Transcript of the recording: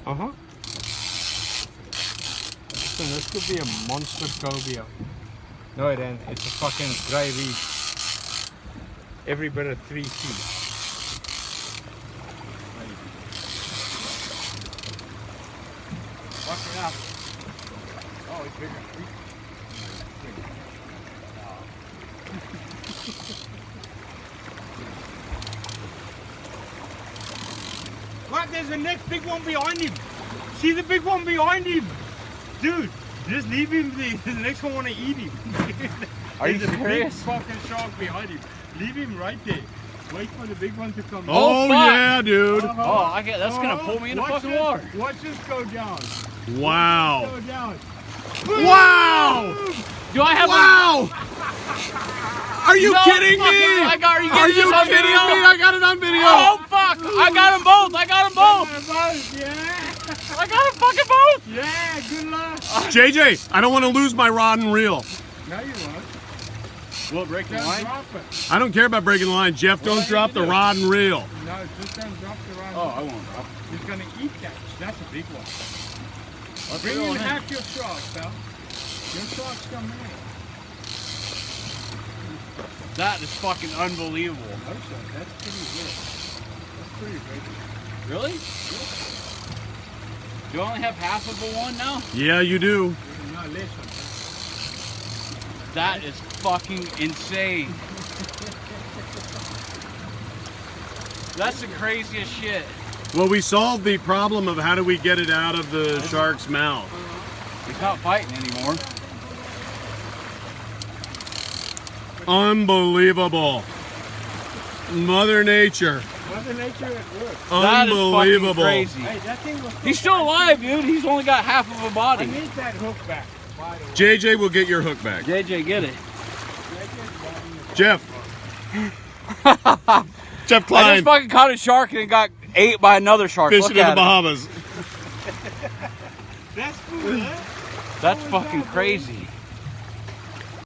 Uh-huh. Listen, this could be a monster cobia. No, it ain't. It's a fucking grey reef. Every bit of 3 feet. Fuck it up. Oh, it's bigger. What? There's the next big one behind him. See the big one behind him? Dude, just leave him there. The next one want to eat him. Are you serious? There's a big fucking shark behind him. Leave him right there. Wait for the big one to come. Oh, yeah, dude. Oh, I get that's gonna pull me in the fucking water. Watch this go down. Wow. Go down. Wow. Do I have Wow. Are you kidding me? I got, Are you kidding me? I got it on video. Oh fuck! I got them both. I got them both. Yeah. I got them fucking both. Yeah, good luck. JJ, I don't want to lose my rod and reel. No, you won't. Will it break the Don't line? drop it. I don't care about breaking the line. Jeff, don't drop the rod and reel. No, just don't drop the rod. Oh, I won't drop. He's gonna eat that. That's a big one. Let's Bring reel in it in. half your shark, pal. Your shark's coming in. That is fucking unbelievable. No, sir. That's pretty good. That's pretty good. Really? Do I only have half of a one now? Yeah, you do. No, listen. That is fucking insane. That's the craziest shit. Well, we solved the problem of how do we get it out of the shark's mouth. He's not fighting anymore. Unbelievable. Mother Nature. Mother Nature at work. That is fucking Unbelievable. crazy. Hey, that thing was He's still alive, dude. He's only got half of a I body. need that hook back, by the way. JJ will get your hook back. JJ, get it. Jeff. Jeff I Klein, just fucking caught a shark and it got ate by another shark. fishing Look in the at it. Bahamas. That's cool, huh? That's fucking crazy.